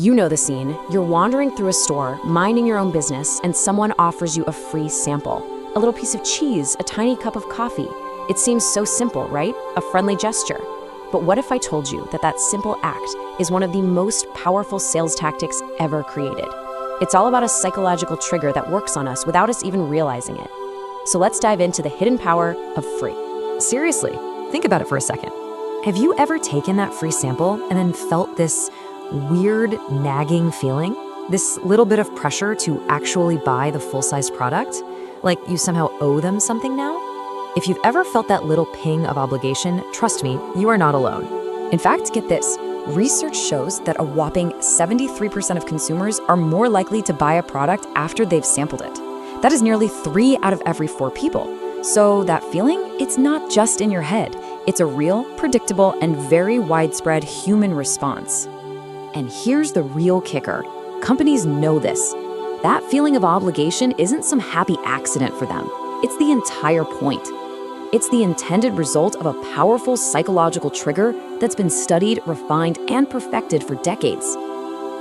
You know the scene. You're wandering through a store, minding your own business, and someone offers you a free sample. A little piece of cheese, a tiny cup of coffee. It seems so simple, right? A friendly gesture. But what if I told you that that simple act is one of the most powerful sales tactics ever created? It's all about a psychological trigger that works on us without us even realizing it. So let's dive into the hidden power of free. Seriously, think about it for a second. Have you ever taken that free sample and then felt this weird, nagging feeling? This little bit of pressure to actually buy the full-size product? Like you somehow owe them something now? If you've ever felt that little ping of obligation, trust me, you are not alone. In fact, get this. Research shows that a whopping 73% of consumers are more likely to buy a product after they've sampled it. That is nearly 3 out of every 4 people. So that feeling, it's not just in your head. It's a real, predictable, and very widespread human response. And here's the real kicker. Companies know this. That feeling of obligation isn't some happy accident for them. It's the entire point. It's the intended result of a powerful psychological trigger that's been studied, refined, and perfected for decades.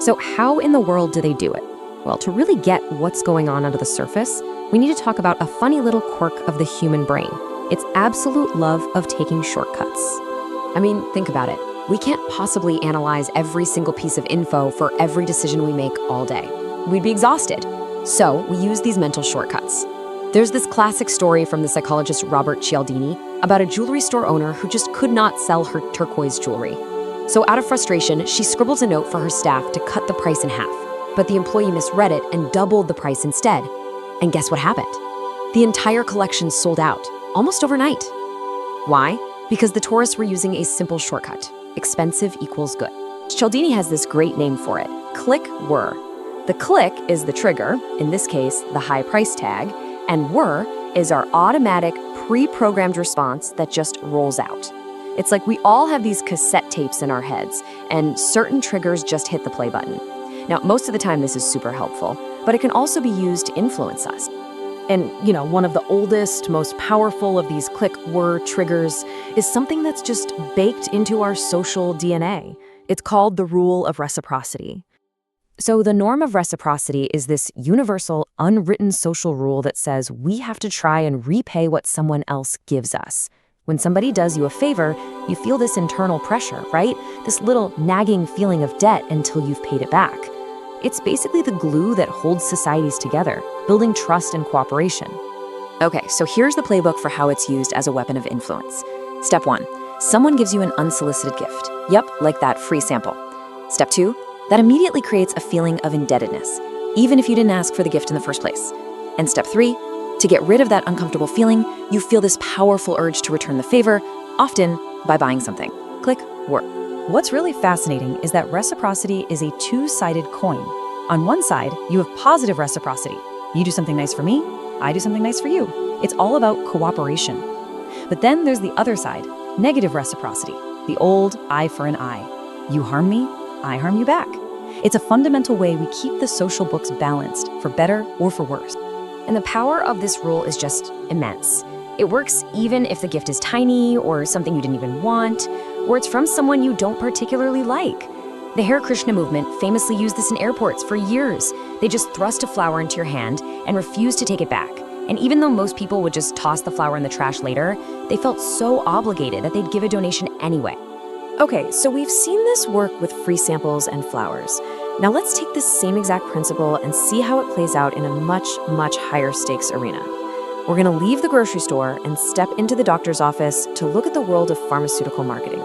So how in the world do they do it? Well, to really get what's going on under the surface, we need to talk about a funny little quirk of the human brain. Its absolute love of taking shortcuts. I mean, think about it. We can't possibly analyze every single piece of info for every decision we make all day. We'd be exhausted. So we use these mental shortcuts. There's this classic story from the psychologist Robert Cialdini about a jewelry store owner who just could not sell her turquoise jewelry. So out of frustration, she scribbles a note for her staff to cut the price in half. But the employee misread it and doubled the price instead. And guess what happened? The entire collection sold out, almost overnight. Why? Because the tourists were using a simple shortcut. Expensive equals good. Cialdini has this great name for it, click-whir. The click is the trigger, in this case, the high price tag, and whir is our automatic, pre-programmed response that just rolls out. It's like we all have these cassette tapes in our heads, and certain triggers just hit the play button. Now, most of the time this is super helpful, but it can also be used to influence us. And, one of the oldest, most powerful of these click-whir triggers is something that's just baked into our social DNA. It's called the rule of reciprocity. So the norm of reciprocity is this universal, unwritten social rule that says we have to try and repay what someone else gives us. When somebody does you a favor, you feel this internal pressure, right? This little nagging feeling of debt until you've paid it back. It's basically the glue that holds societies together, building trust and cooperation. Okay, so here's the playbook for how it's used as a weapon of influence. Step 1, someone gives you an unsolicited gift. Yep, like that free sample. Step 2, that immediately creates a feeling of indebtedness, even if you didn't ask for the gift in the first place. And step 3, to get rid of that uncomfortable feeling, you feel this powerful urge to return the favor, often by buying something. Click, whir. What's really fascinating is that reciprocity is a two-sided coin. On one side, you have positive reciprocity. You do something nice for me, I do something nice for you. It's all about cooperation. But then there's the other side, negative reciprocity, the old eye for an eye. You harm me, I harm you back. It's a fundamental way we keep the social books balanced, for better or for worse. And the power of this rule is just immense. It works even if the gift is tiny or something you didn't even want, or it's from someone you don't particularly like. The Hare Krishna movement famously used this in airports for years. They just thrust a flower into your hand and refused to take it back. And even though most people would just toss the flower in the trash later, they felt so obligated that they'd give a donation anyway. Okay, so we've seen this work with free samples and flowers. Now let's take this same exact principle and see how it plays out in a much, much higher stakes arena. We're gonna leave the grocery store and step into the doctor's office to look at the world of pharmaceutical marketing.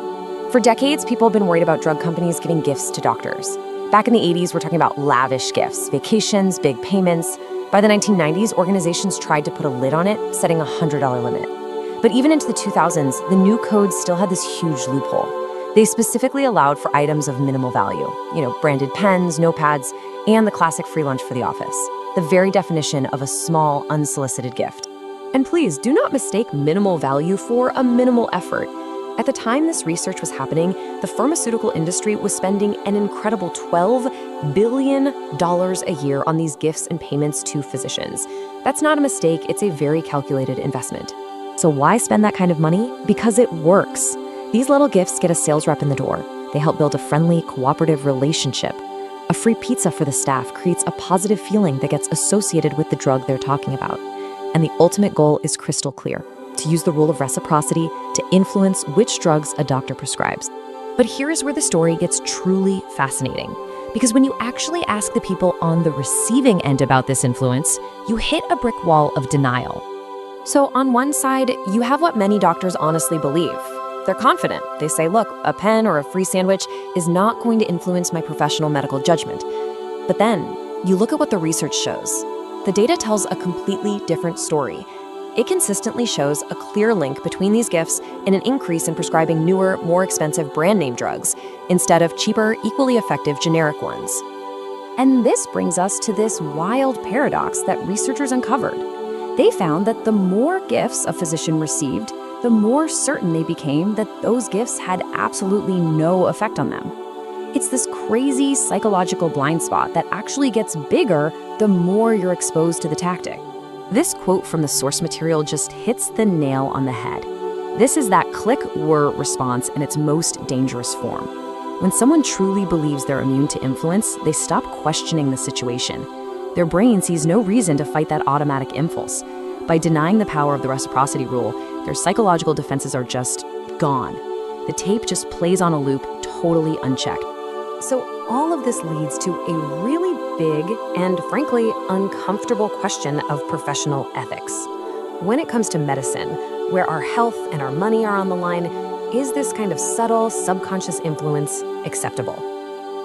For decades, people have been worried about drug companies giving gifts to doctors. Back in the 80s, we're talking about lavish gifts, vacations, big payments. By the 1990s, organizations tried to put a lid on it, setting a $100 limit. But even into the 2000s, the new code still had this huge loophole. They specifically allowed for items of minimal value, branded pens, notepads, and the classic free lunch for the office, the very definition of a small, unsolicited gift. And please, do not mistake minimal value for a minimal effort. At the time this research was happening, the pharmaceutical industry was spending an incredible $12 billion a year on these gifts and payments to physicians. That's not a mistake, it's a very calculated investment. So why spend that kind of money? Because it works. These little gifts get a sales rep in the door. They help build a friendly, cooperative relationship. A A free pizza for the staff creates a positive feeling that gets associated with the drug they're talking about. And the ultimate goal is crystal clear: to use the rule of reciprocity to influence which drugs a doctor prescribes. But here's where the story gets truly fascinating. Because when you actually ask the people on the receiving end about this influence, you hit a brick wall of denial. So on one side, you have what many doctors honestly believe. They're confident. They say, look, a pen or a free sandwich is not going to influence my professional medical judgment. But then, you look at what the research shows. The data tells a completely different story. It consistently shows a clear link between these gifts and an increase in prescribing newer, more expensive brand name drugs, instead of cheaper, equally effective generic ones. And this brings us to this wild paradox that researchers uncovered. They found that the more gifts a physician received, the more certain they became that those gifts had absolutely no effect on them. It's this crazy psychological blind spot that actually gets bigger the more you're exposed to the tactic. This quote from the source material just hits the nail on the head. This is that click-whir response in its most dangerous form. When someone truly believes they're immune to influence, they stop questioning the situation. Their brain sees no reason to fight that automatic impulse. By denying the power of the reciprocity rule, their psychological defenses are just gone. The tape just plays on a loop, totally unchecked. So all of this leads to a really big and frankly uncomfortable question of professional ethics. When it comes to medicine, where our health and our money are on the line, is this kind of subtle, subconscious influence acceptable?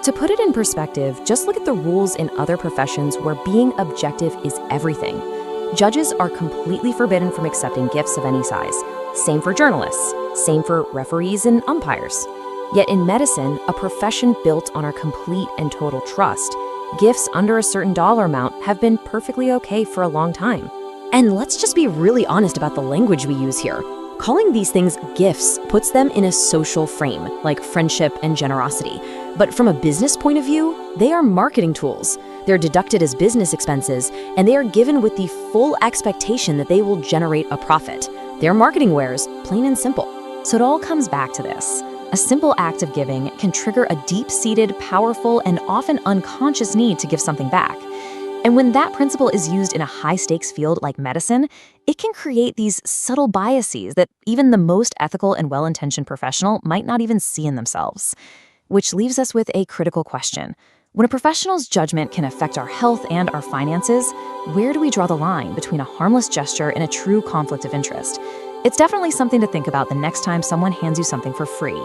To put it in perspective, just look at the rules in other professions where being objective is everything. Judges are completely forbidden from accepting gifts of any size. Same for journalists, same for referees and umpires. Yet in medicine, a profession built on our complete and total trust, gifts under a certain dollar amount have been perfectly okay for a long time. And let's just be really honest about the language we use here. Calling these things gifts puts them in a social frame, like friendship and generosity. But from a business point of view, they are marketing tools. They're deducted as business expenses, and they are given with the full expectation that they will generate a profit. They're marketing wares, plain and simple. So it all comes back to this. A simple act of giving can trigger a deep-seated, powerful, and often unconscious need to give something back. And when that principle is used in a high-stakes field like medicine, it can create these subtle biases that even the most ethical and well-intentioned professional might not even see in themselves. Which leaves us with a critical question. When a professional's judgment can affect our health and our finances, where do we draw the line between a harmless gesture and a true conflict of interest? It's definitely something to think about the next time someone hands you something for free.